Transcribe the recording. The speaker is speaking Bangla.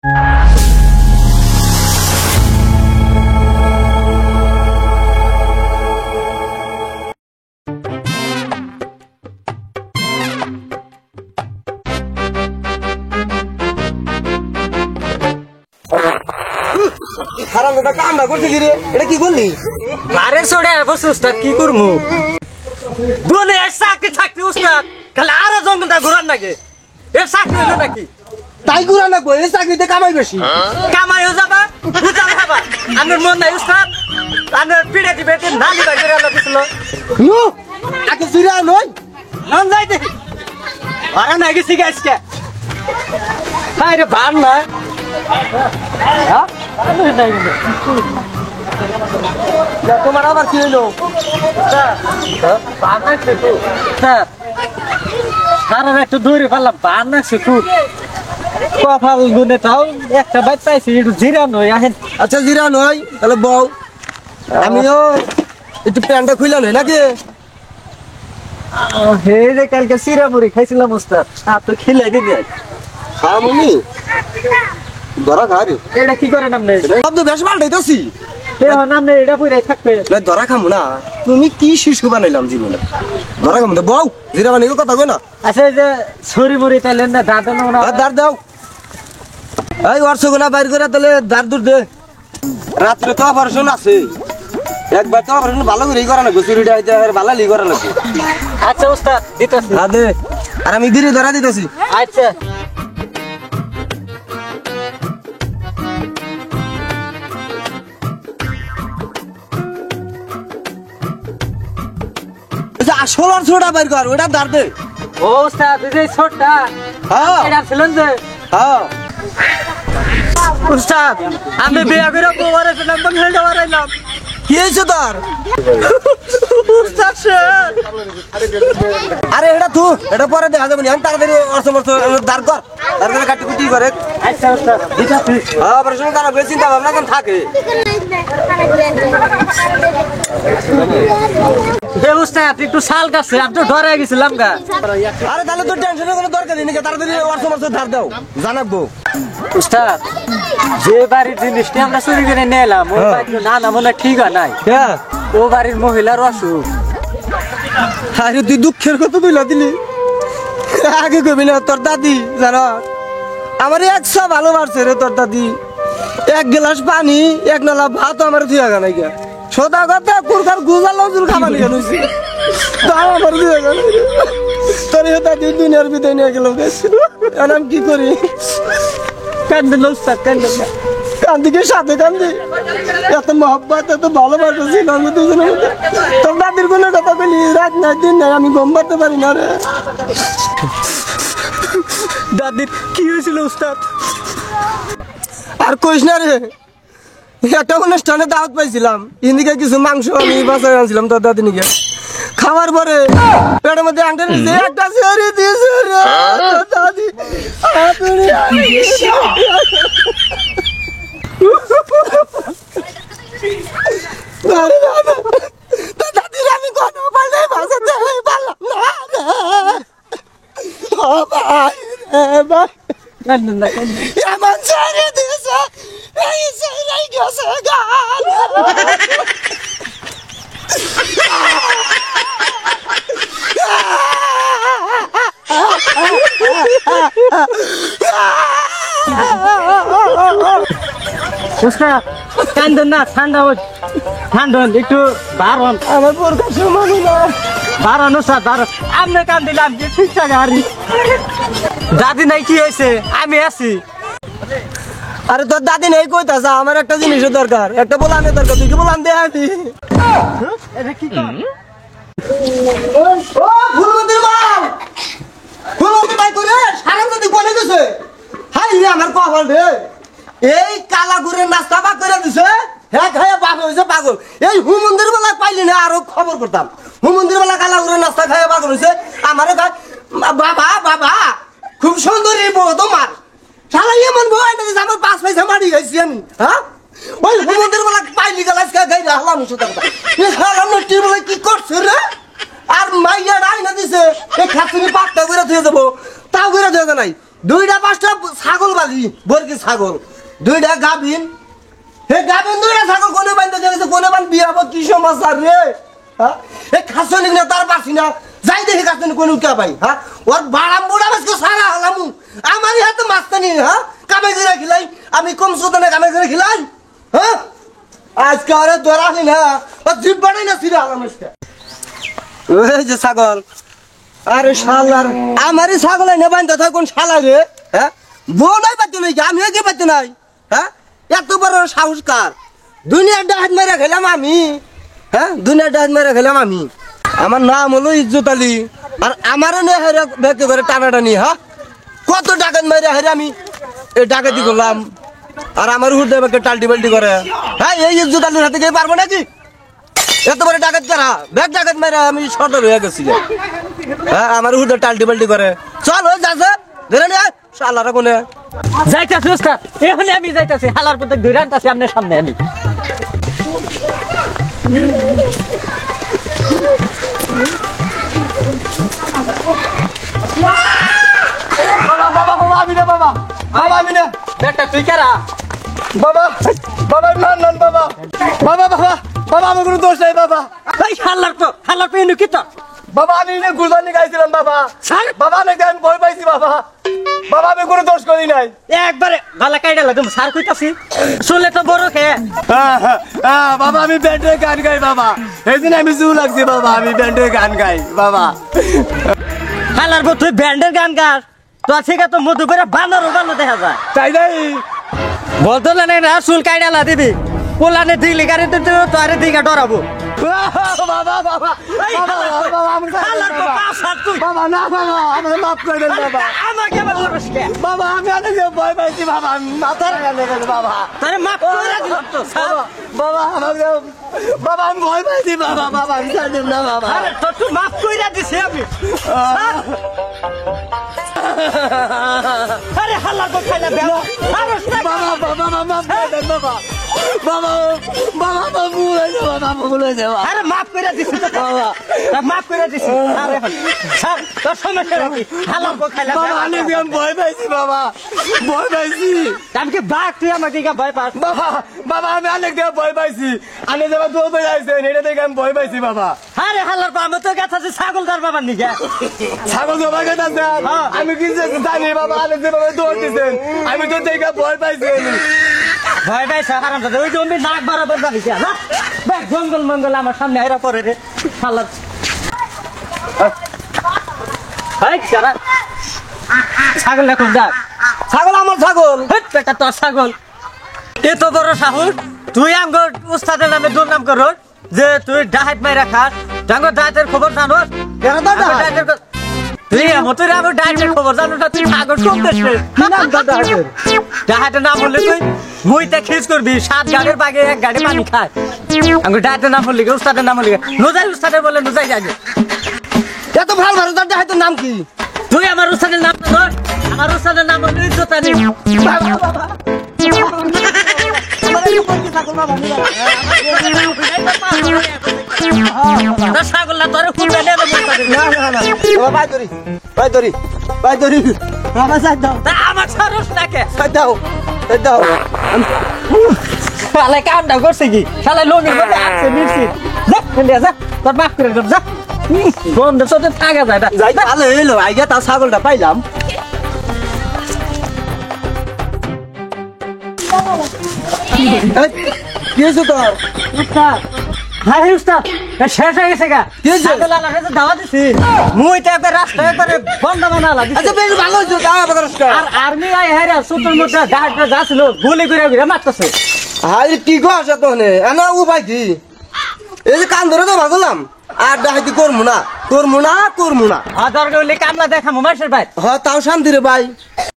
খারাপ কথা কামটা করতে কি রে? এটা কি করলি? আরে ছোড়ে বসে উস্তাদ কি করবো বলে চাকরি থাকতে উস্তাদ খালি আরো জঙ্গলটা ঘুরান নাকি এর চাকরি হলো নাকি তাই গুলা না কই এই চাকরিতে কামাই বেশি। কামাইও যাবা বুঝাল খাবা আমার মন নাই উস্তাদ আমার পিড়ে দিবে নালি বাই করে আল্লাহ দিছিল নো আকে সিরা নই নন যাইতে আরে না গেছি গাছকে আরে ভার না হ্যাঁ তোমার আবার কি হইলো? সারা একটু দৌড়ে পারলাম বান্না শুকুর কপাল গুনে তাও একটা বাইক পাইছি একটু জিরা নয় আসেন আচ্ছা জিরা নই তাহলে বউ আমিও একটু প্যান্টটা খুইলা নই নাকি? হে রে কালকে সিরা মুড়ি খাইছিলাম উস্তাদ তো খেলে দিবি আমি ধরা খারি এটা কি করেন আপনি সব তো বেশ পাল্টাইতেছি নামনে এটা পুরাই থাকবে ধরা খামু না। তুমি কি শিশু বানাইলাম জীবনে ধরা খামু তো বউ জিরা বানাইলে কথা কই না। আচ্ছা এই যে ছড়ি মুড়ি তাইলেন না দাঁত দাঁড় দাও এই অর্শগুলা বাইর করে তাহলে দাঁড় দূর দে। রাত্রে তো অপারেশন আছে একবার তো অপারেশন ভালো করেই করা লাগবে চুরিটা ভালো লি করা লাগবে। আচ্ছা উস্তাদ দিতেছি দে আর আমি ধীরে ধরা দিতেছি। আচ্ছা আসল আর ছোটা বাইর কর ওটা দাঁড় দে। ও উস্তাদ এই যে ছোটটা হ্যাঁ এটা ছিলেন যে হ্যাঁ উস্তাদ আমি বিয়া করে বউরে ছিলাম তো হেলটা বাড়াইলাম কি হয়েছে তোর? উস্তাদ স্যার আরে এটা তুই এটা পরে দেখা যাবে না তাড়াতাড়ি দাঁড় কর দাঁড় করে কাটি কুটি করে। আচ্ছা উস্তাদ দিতেছি অপারেশন করা বেশি চিন্তা ভাবনা কেন থাকে? এ উস্তাদ একটু শাল কাছে আমি তো ডরে গেছিলাম গা আরে তাহলে তোর টেনশনের কোনো দরকার নেই তাড়াতাড়ি ধার দাও জানাবো। উস্তাদ যে বাড়ির জিনিসটা আমরা চুরি করে নিয়ে এলাম ও বাড়ির না না মনে ঠিক হয় নাই হ্যাঁ ও বাড়ির মহিলার অসুখ আরে তুই দুঃখের কথা তুইলা দিলি আগে কবি না তোর দাদি জানো আমার একশো ভালোবাসছে রে তোর দাদি এক গ্লাস পানি এক নালা ভাত আমার তুই আগা নাই গা সোদা কথা কুরকার গুজা লজুর খাবার নিয়ে গেছি তাও আমার তুই আগা নাই তোর দাদি দুনিয়ার বিদায় নিয়ে গেল আমি কি করি? কান্দেন উস্তাদ কান্দেন না কান্দিকে সাথে কান্দি এত মহব্বত এত ভালোবাসা ছিল আমি দুজনের মধ্যে তোর দাদির কোনো কথা বলি রাত নাই দিন নাই আমি ঘুম পাতে পারি না রে। দাদির কি হয়েছিল উস্তাদ? আর কইস না রে একটা অনুষ্ঠানে দাওয়াত পাইছিলাম ইন্দিকে কিছু মাংস আমি বাসায় আনছিলাম তোর দাদি নিকে খাওয়ার পরে পেটের মধ্যে আংটা নিয়েছে একটা ছেড়ে দিয়েছে রে তোর দাদি দাদির আমি কোনো পাল্টাই বাঁচাতে পারলাম না। কান্দেন না কান্দেন এমন ছেড়ে দিয়েছে এই ছেড়ে গেছে গান উস্তাদ কান্দেন না ঠান্ডা ঠান্ডা একটু বারণ আমার বোরকার সমান না বারণ উস্তাদ বারণ আপনি কান দিলাম যে ঠিকঠাক হারি দাদি নাই কি হয়েছে আমি আছি আরে তোর দাদি নেই কইতাছে আমার একটা জিনিসের দরকার একটা বলানের দরকার তুই কি বলান দে আমি এটা কি কর ও ফুলমন্দির মাল ফুলমন্দির ভাই করে সারা যদি বলে গেছে হাই রে আমার কপাল রে এই কালা গুড়ের নাস্তা বাক করে দিছে হ্যাঁ খায়া বাপ হয়েছে পাগল এই হুমন্দির বেলা পাইলি না আরো খবর করতাম হুমন্দির বেলা কালা গুড়ের নাস্তা খায়া পাগল হয়েছে আমারে বাবা বাবা খুব সুন্দরী বউ তোমার শালা এমন বউ আইনা দিছে আমার 5 পয়সা মারি গেছি আমি হ্যাঁ ওই হুমন্দির বেলা পাইলি গেল আজকে গাইরা হলাম সুতা এই শালা নটি বলে কি করছ রে আর মাইয়া আইনা দিছে এই খাতুনি পাকটা করে দিয়ে দেবো তাও করে দেওয়া নাই দুইটা পাঁচটা ছাগল বাজি বর্গি ছাগল দুইটা গাভিন হে গাভিন দুইটা ছাগল কোনে বান্ধে গেছে কোনে বান বিয়া হবো কি সমস্যা রে হ্যাঁ এ খাসনি না তার পারছি না যাই দেখি খাসনি কোন উঠা পাই হ্যাঁ ওর বাড়াম বুড়া মাছকে সারা হলাম আমারই হাতে মাছতানি হ্যাঁ কামাই করে খিলাই আমি কম সুদানে কামাই করে খিলাই হ্যাঁ আজকে আরে ধরালি না ও জিপ বাড়াই না সিরা হলাম আজকে ওই যে ছাগল আরে শালার আমারই ছাগল এনে বান্ধা থাক কোন শালা রে হ্যাঁ বউ নাই পাইতে নাই আমি কি পাইতে নাই হ্যাঁ এত বড় সাহস কার দুনিয়ার ডাহাত মেরে খেলাম আমি হ্যাঁ দুনিয়ার ডাহাত মেরে খেলাম আমি আমার নাম হলো ইজ্জত আলী আর আমারও নে হেরে ব্যক্তি করে টানাটানি হ্যাঁ কত ডাকাত মেরে হেরে আমি এই ডাকাতি করলাম আর আমার হুড দেবে টাল্টি বাল্টি করে হ্যাঁ এই ইজ্জত আলীর হাতে গিয়ে পারবো নাকি এত বড় ডাকাত কারা ব্যাগ ডাকাত মেরে আমি সদর হয়ে গেছি হ্যাঁ আমার হুড টাল্টি বাল্টি করে চল হয়ে যাচ্ছে ধরে নিয়ে শালারা কোনে যাইতাছি উস্তাদ এখনই আমি যাইতাছি হালার পথে ধরে আনতাছি আপনার সামনে আমি বাবা আমি না বাবা বাবা আমি না বেটা তুই কারা বাবা বাবা নন বাবা বাবা বাবা বাবা আমার কোনো দোষ নাই বাবা এই হালার পে এনু কি তো বাবা আমি না গুরবানি গাইছিলাম বাবা স্যার বাবা নাকি আমি ভয় পাইছি বাবা বাবা আমি কোনো দোষ করি নাই একবারে ভালো কাইডালা তুমি স্যার কইতাছি শুনলে তো বড় খে বাবা আমি ব্যান্ডে গান গাই বাবা এই দিন আমি জু লাগছি বাবা আমি ব্যান্ডে গান গাই বাবা হালার পর তুই ব্যান্ডের গান গাস তো ঠিক আছে মধু করে বানর দেখা যায় তাই নাই বলতো না না চুল কাইডালা দিবি পোলানে দিলি গাড়িতে তো আরে দিঘা ডরাবো বাবা বাবা বাবা আমি হালার পর পাঁচ তুই বাবা না বাবা আমাকে মাফ করে দেন বাবা আমাকে আবার বলছিস কে বাবা আমি অনেক ভয় পাইছি বাবা আমি মাথার গেলে বাবা তারে মাফ করে দিলাম তো স্যার বাবা আমাকে বাবা আমি ভয় পাইছি বাবা বাবা আমি জানি না বাবা আরে তো তুই মাফ কইরা দিছি আমি স্যার। আরে হাল্লা তো খাইলা বেলা আরে বাবা বাবা মাফ করে দেন বাবা বাবা বাবা বাবা ভুলে যাও বাবা ভুলে যাও আরে মাফ কইরা দিছি তো বাবা মাফ কইরা দিছি আরে স্যার তোর সমস্যা কি হাল্লা তো খাইলা বাবা আমি ভয় পাইছি বাবা ভয় পাইছি আমি কি বাঘ তুই আমাকে কি ভয় পাস বাবা বাবা আমি অনেক দিন ভয় পাইছি আমি যাবা দৌড় পেয়ে আইছেন এটা দেখে আমি ভয় পাইছি বাবা আরে হাল্লার পা আমি তো গেছে ছাগল তার বাবার নিকে ছাগল জমা গেছে আমি কি জানি বাবা অনেক যেভাবে দৌড় দিচ্ছেন আমি তো দেখে ভয় পাইছি ভয় পাইছে হারাম দাদা ওই জমি নাক বরাবর যাবি না ভাই জঙ্গল মঙ্গল আমার সামনে আইরা পড়ে রে হাল্লার হাই সারা ছাগল এখন ডাক ছাগল আমার ছাগল হেট বেটা তোর ছাগল এত বড় সাহস তুই আঙ্গর উস্তাদের নামে দুর্নাম করো যে তুই ডাহাত মাইরা খাস ডাঙ্গর ডাহাতের খবর জানো তুই মতো আমার ডাহাতের খবর জানো না তুই ছাগল শুনতেছিস ডাহাতের নাম বললে তুই মুইতে খিস করবি 7 গাড়ির বাগে 1 গাড়ি পানি খায় আঙ্গর ডাহাতের নাম বললি উস্তাদের নাম বললি নুজাই উস্তাদের বলে নুজাই যাবে এত ভালো ভালো তার ডাহাতের নাম কি তুই আমার উস্তাদের নাম ধর আমার উস্তাদের নাম হলো ইজ্জত আলী ছাগল না তোর ফুল বেলে আমার সারস নাকে শালা কামটা করছে কি শালা লোকের মধ্যে আসছে মিরছি যা তোর মাফ করে দেব যা বন্ধ সাথে থাকা যায় না যাই ভালো হইলো আইগা তার ছাগলটা পাইলাম কি হয়েছে তোর উস্তাদ হাই উস্তাদ শেষ হয়ে গেছে গা ছাগল আলার কাছে দাওয়া দিছি মুই তো একবার রাস্তায় করে বন্ধ বানালা আচ্ছা বেশ ভালো হয়েছে দাওয়া বাগারস্কা আর আর্মি আই হেরা সুতোর মধ্যে ডাহাটা যাচ্ছিল গুলি করে ঘুরে মারতেছে হাই কি গো আছে তোনে এনা উপায় কি এই যে কান ধরে তো ভাগলাম আর ডাহাতি করমু না আর দরকার হলে কামলা দেখামো মাসের ভাই হ তাও শান্তি রে ভাই